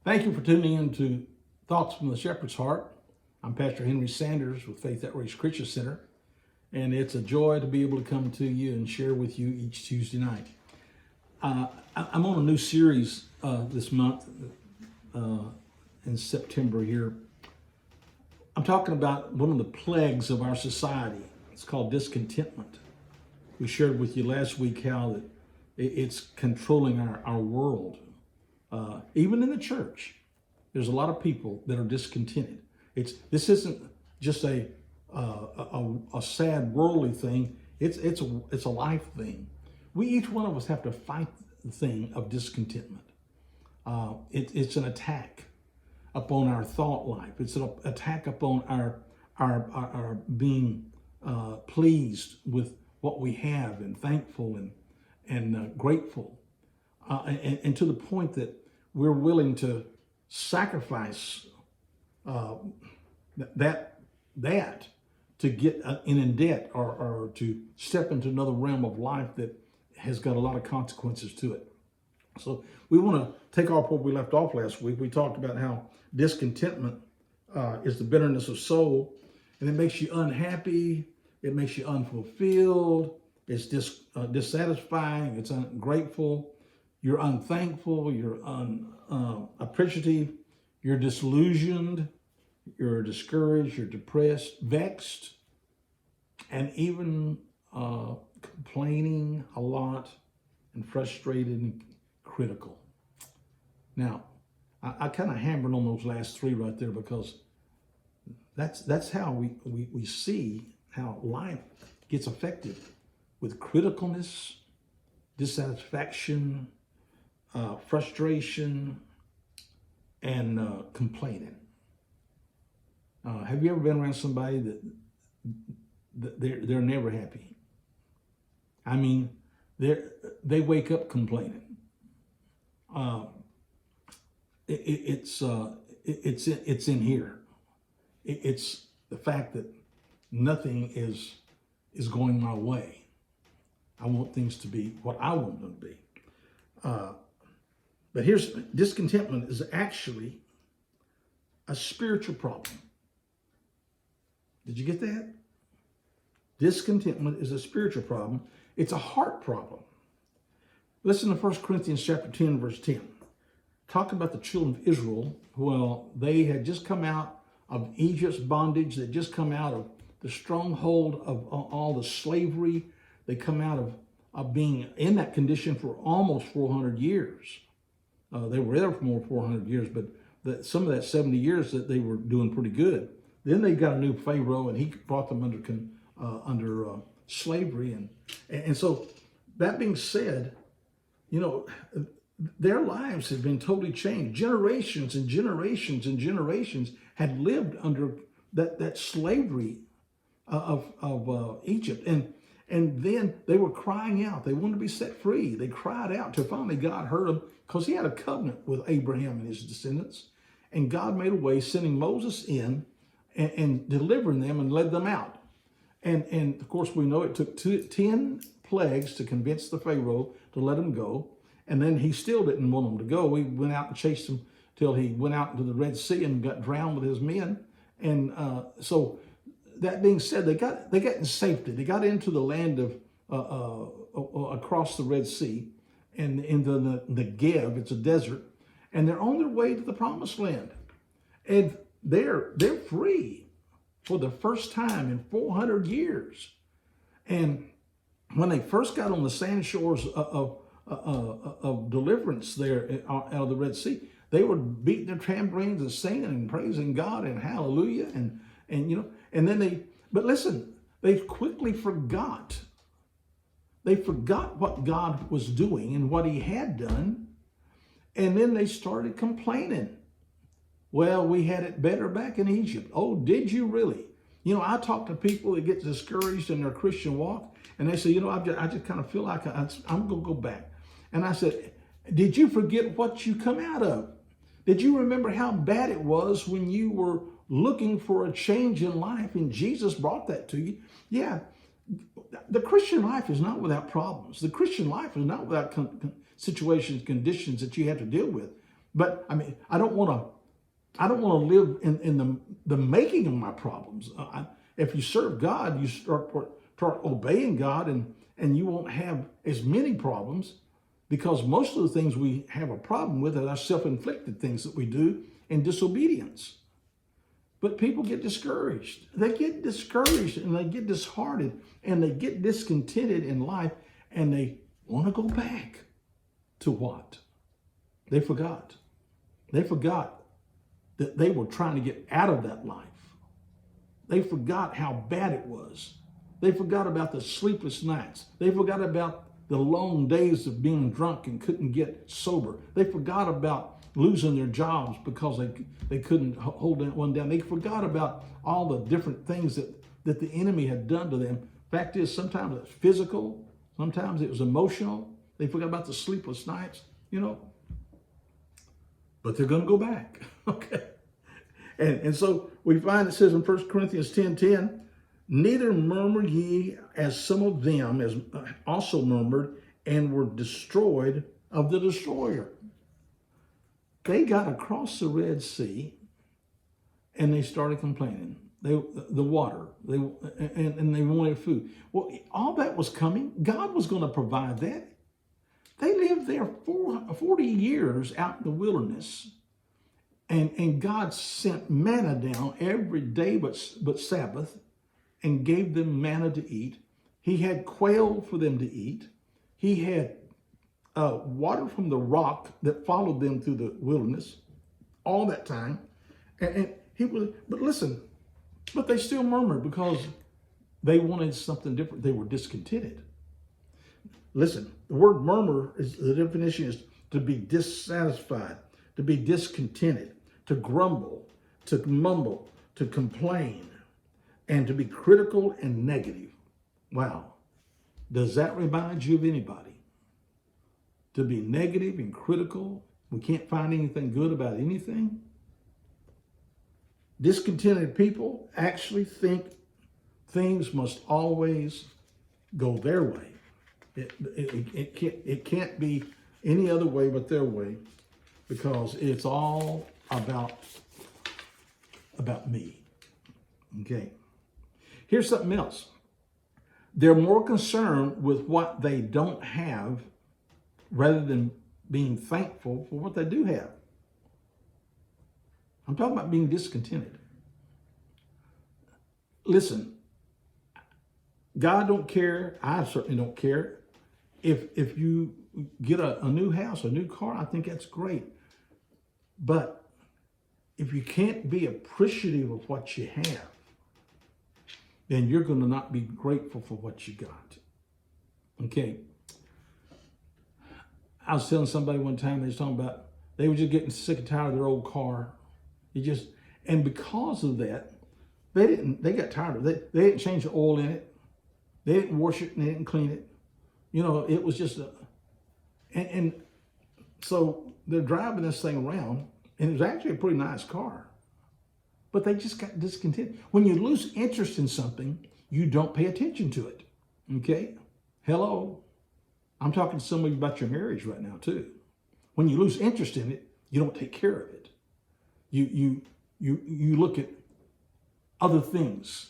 Thank you for tuning in to Thoughts from the Shepherd's Heart. I'm Pastor Henry Sanders with Faith Outreach Christian Center, and it's a joy to be able to come to you and share with you each Tuesday night. I'm on a new series this month in September here. I'm talking about one of the plagues of our society. It's called discontentment. We shared with you last week how that it's controlling our world. Even in the church, there's a lot of people that are discontented. This isn't just a sad worldly thing. It's a life thing. Each one of us have to fight the thing of discontentment. It's an attack upon our thought life. It's an attack upon our being pleased with what we have and thankful and grateful, and to the point that we're willing to sacrifice that to get in debt or to step into another realm of life that has got a lot of consequences to it. So we want to take off where we left off last week. We talked about how discontentment is the bitterness of soul, and it makes you unhappy, it makes you unfulfilled, it's dissatisfying, it's ungrateful, you're unthankful, you're unappreciative, you're disillusioned, you're discouraged, you're depressed, vexed, and even complaining a lot, and frustrated and critical. Now, I kind of hammered on those last three right there because that's how we see how life gets affected with criticalness, dissatisfaction, frustration, and complaining. Have you ever been around somebody that they're never happy? I mean, they wake up complaining. It's in here. It's the fact that nothing is going my way. I want things to be what I want them to be. But here's discontentment is actually a spiritual problem. Did you get that? Discontentment is a spiritual problem. It's a heart problem. Listen to 1 Corinthians chapter 10, verse 10. Talk about the children of Israel. Well, they had just come out of Egypt's bondage. They'd just come out of the stronghold of all the slavery. They come out of being in that condition for almost 400 years. They were there for more than 400 years, but some of that 70 years that they were doing pretty good. Then they got a new Pharaoh, and he brought them under slavery. And so that being said, you know, their lives had been totally changed. Generations and generations and generations had lived under that slavery of Egypt. And then they were crying out. They wanted to be set free. They cried out till finally God heard them because he had a covenant with Abraham and his descendants. And God made a way, sending Moses in and delivering them and led them out. And of course, we know it took 10 plagues to convince the Pharaoh to let him go. And then he still didn't want them to go. He went out and chased them till he went out into the Red Sea and got drowned with his men. And so that being said, they got in safety. They got into the land of across the Red Sea and into the Negev. It's a desert, and they're on their way to the Promised Land, and they're free for the first time in 400 years. And when they first got on the sand shores of deliverance there out of the Red Sea, they were beating their tambourines and singing and praising God and hallelujah and you know. And then but listen, they quickly forgot. They forgot what God was doing and what he had done. And then they started complaining. Well, we had it better back in Egypt. Oh, did you really? You know, I talk to people that get discouraged in their Christian walk, and they say, you know, I just kind of feel like I'm going to go back. And I said, did you forget what you come out of? Did you remember how bad it was when you were looking for a change in life and Jesus brought that to you? Yeah, the Christian life is not without problems. The Christian life is not without situations, conditions that you have to deal with. But I mean, I don't want to live in the making of my problems. If you serve God, you start obeying God, and you won't have as many problems, because most of the things we have a problem with are self-inflicted things that we do in disobedience. But people get discouraged. They get discouraged and they get disheartened and they get discontented in life, and they want to go back to what? They forgot. They forgot that they were trying to get out of that life. They forgot how bad it was. They forgot about the sleepless nights. They forgot about the long days of being drunk and couldn't get sober. They forgot about losing their jobs because they couldn't hold one down. They forgot about all the different things that the enemy had done to them. Fact is, sometimes it's physical, sometimes it was emotional. They forgot about the sleepless nights, but they're going to go back. Okay. And so we find it says in 1 Corinthians 10:10, neither murmur ye as some of them as also murmured and were destroyed of the destroyer. They got across the Red Sea and they started complaining. The water, and they wanted food. Well, all that was coming. God was going to provide that. They lived there 40 years out in the wilderness. And God sent manna down every day but Sabbath and gave them manna to eat. He had quail for them to eat. He had water from the rock that followed them through the wilderness all that time. But they still murmured because they wanted something different. They were discontented. Listen, the word murmur, the definition is to be dissatisfied, to be discontented, to grumble, to mumble, to complain, and to be critical and negative. Wow. Does that remind you of anybody? To be negative and critical, we can't find anything good about anything. Discontented people actually think things must always go their way. It can't be any other way but their way, because it's all about me. Okay. Here's something else. They're more concerned with what they don't have rather than being thankful for what they do have. I'm talking about being discontented. Listen, God don't care. I certainly don't care. If you get a new house, a new car, I think that's great. But if you can't be appreciative of what you have, then you're going to not be grateful for what you got. Okay. I was telling somebody one time, they was talking about, they were just getting sick and tired of their old car. And because of that, they got tired of it. They didn't change the oil in it. They didn't wash it and they didn't clean it. It was just and so they're driving this thing around, and it was actually a pretty nice car. But they just got discontented. When you lose interest in something, you don't pay attention to it. Okay? Hello. I'm talking to somebody about your marriage right now too. When you lose interest in it, you don't take care of it. You look at other things,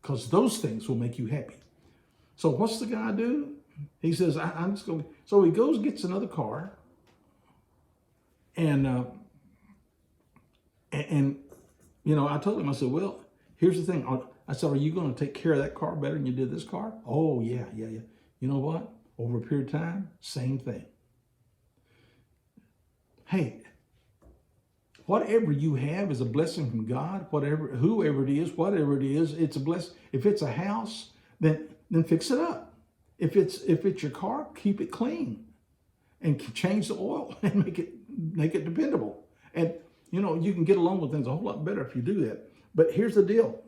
because those things will make you happy. So what's the guy do? He says, I'm just going. So he goes, gets another car, and I told him, I said, well, here's the thing. I said, are you going to take care of that car better than you did this car? Oh, yeah. You know what? Over a period of time, same thing. Hey, whatever you have is a blessing from God. Whoever it is, it's a blessing. If it's a house, then fix it up. If it's your car, keep it clean, and change the oil and make it dependable. And you can get along with things a whole lot better if you do that. But here's the deal.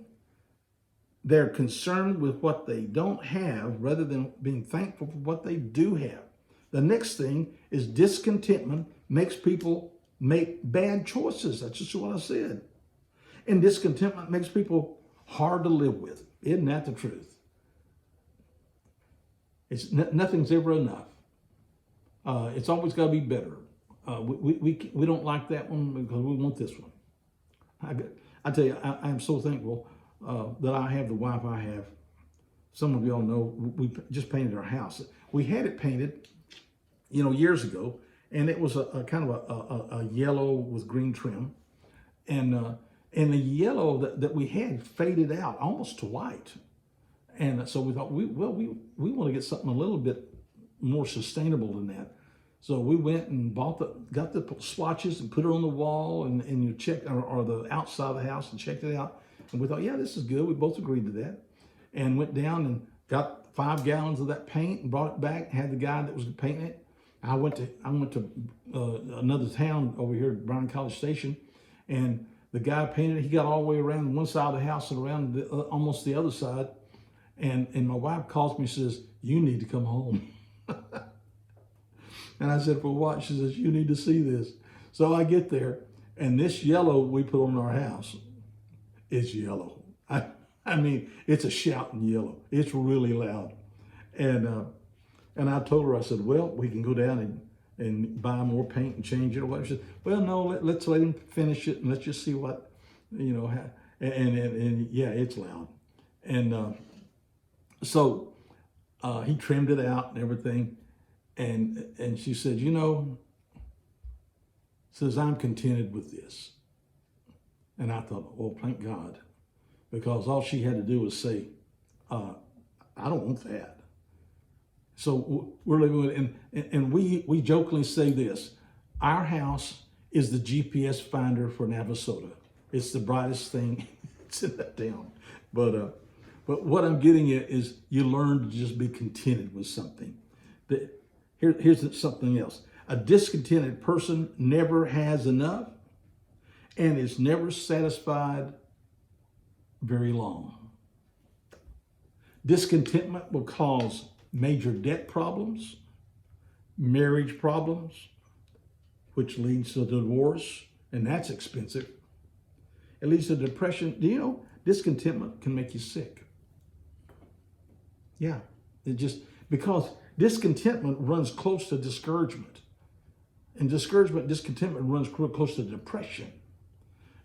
They're concerned with what they don't have rather than being thankful for what they do have. The next thing is discontentment makes people make bad choices. That's just what I said. And discontentment makes people hard to live with. Isn't that the truth? Nothing's ever enough. It's always got to be better. we don't like that one because we want this one. I tell you, I am so thankful that I have the wife I have. Some of y'all know we just painted our house. We had it painted, years ago, and it was a kind of a yellow with green trim, and the yellow that we had faded out almost to white, and so we thought we want to get something a little bit more sustainable than that. So we went and got the swatches and put it on the wall, and you checked or the outside of the house and checked it out, and we thought, yeah, this is good. We both agreed to that, and went down and got 5 gallons of that paint and brought it back. Had the guy that was painting it. I went to another town over here at Bryan College Station, and the guy painted it. He got all the way around one side of the house and around almost the other side. And my wife calls me and says, "You need to come home." And I said, "For what?" She says, "You need to see this." So I get there, and this yellow we put on our house is yellow. I mean, it's a shouting yellow. It's really loud. And I told her, I said, "Well, we can go down and buy more paint and change it or whatever." She said, "Well, no, let's let him finish it and let's just see what, and yeah, it's loud." And so he trimmed it out and everything. And she said, says, "I'm contented with this." And I thought, well, thank God, because all she had to do was say, "I don't want that." So we're living with it, and we jokingly say this: our house is the GPS finder for Navasota. It's the brightest thing it's in that town. But what I'm getting at is you learn to just be contented with something. Here's something else. A discontented person never has enough and is never satisfied very long. Discontentment will cause major debt problems, marriage problems, which leads to divorce, and that's expensive. It leads to depression. Do you know discontentment can make you sick? Yeah, because discontentment runs close to discouragement. And discontentment runs close to depression.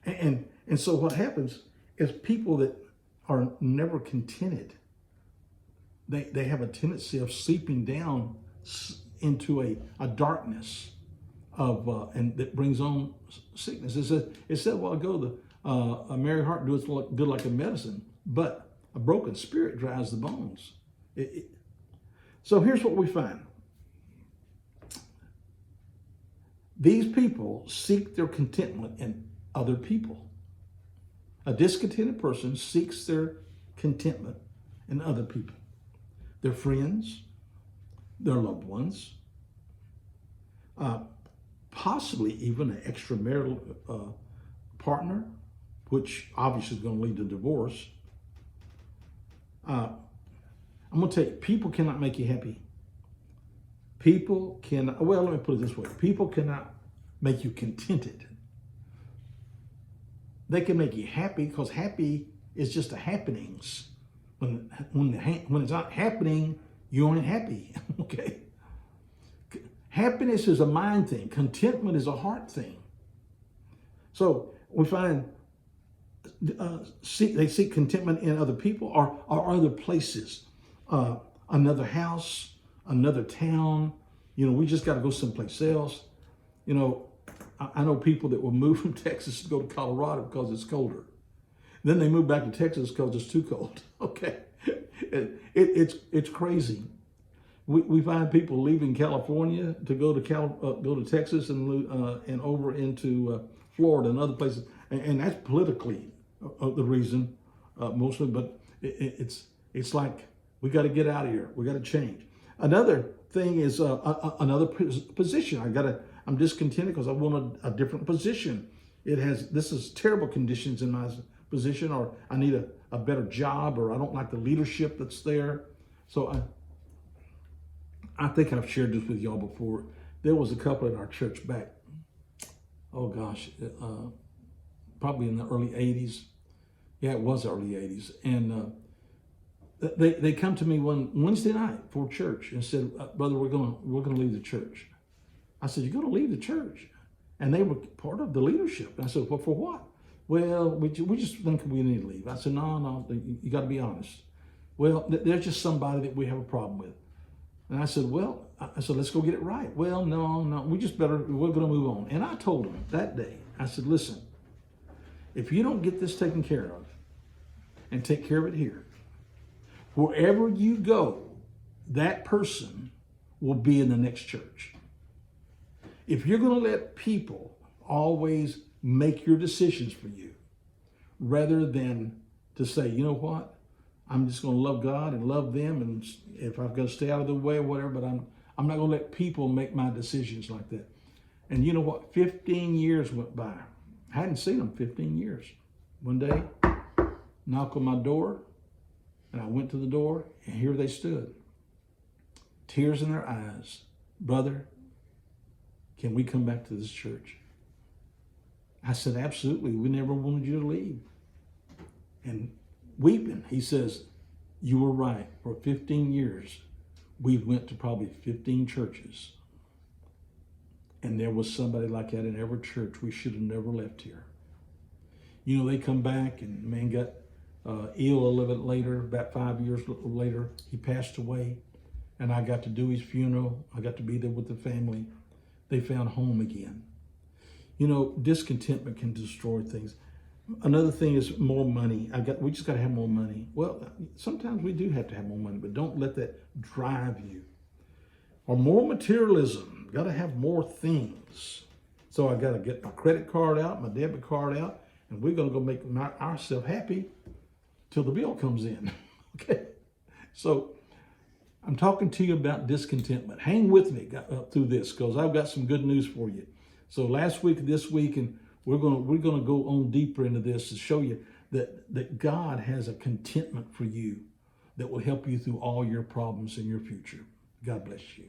And so what happens is people that are never contented, they have a tendency of seeping down into a darkness and that brings on sickness. It said a while ago, a merry heart doeth good like a medicine, but a broken spirit dries the bones. So here's what we find. These people seek their contentment in other people. A discontented person seeks their contentment in other people. Their friends, their loved ones, possibly even an extramarital partner, which obviously is going to lead to divorce. I'm going to tell you, people cannot make you happy. People cannot, well, let me put it this way. People cannot make you contented. They can make you happy because happy is just a happenings. When it's not happening, you aren't happy, okay? Happiness is a mind thing. Contentment is a heart thing. So we find they seek contentment in other people or other places. Another house, another town. We just got to go someplace else. I know people that will move from Texas to go to Colorado because it's colder. Then they move back to Texas because it's too cold. Okay, it's crazy. We find people leaving California to go to Texas and over into Florida and other places, and that's politically the reason mostly. But it's like we got to get out of here. We got to change. Another thing is another position. I'm discontented because I want a different position. This is terrible conditions in my position, or I need a better job, or I don't like the leadership that's there. So I think I've shared this with y'all before. There was a couple in our church back, oh gosh, probably in the early 80s. Yeah, it was early 80s. And they come to me one Wednesday night for church and said, "Brother, we're gonna leave the church." I said, you're going to leave the church. And they were part of the leadership. And I said, well, for what? Well, we just think we need to leave. I said, no, you got to be honest. Well, there's just somebody that we have a problem with. And I said, well, let's go get it right. Well, no, we're going to move on. And I told them that day, I said, listen, if you don't get this taken care of and take care of it here, wherever you go, that person will be in the next church. If you're going to let people always make your decisions for you, rather than to say, you know what, I'm just going to love God and love them, and if I've got to stay out of the way or whatever, but I'm not going to let people make my decisions like that. And you know what? 15 years went by. I hadn't seen them 15 years. One day, knock on my door, and I went to the door, and here they stood. Tears in their eyes. Brother, can we come back to this church? I said, absolutely. We never wanted you to leave. And weeping, he says, you were right. For 15 years, we went to probably 15 churches. And there was somebody like that in every church. We should have never left here. You know, they come back, and the man got ill a little bit later. About 5 years later, he passed away. And I got to do his funeral. I got to be there with the family. They found home again. You know, discontentment can destroy things. Another thing is more money. We just got to have more money. Well, sometimes we do have to have more money, but don't let that drive you. Or more materialism. Got to have more things. So I got to get my credit card out, my debit card out, and we're going to go make ourselves happy till the bill comes in. Okay? So I'm talking to you about discontentment. Hang with me through this, because I've got some good news for you. So last week, this week, and we're gonna go on deeper into this to show you that God has a contentment for you that will help you through all your problems in your future. God bless you.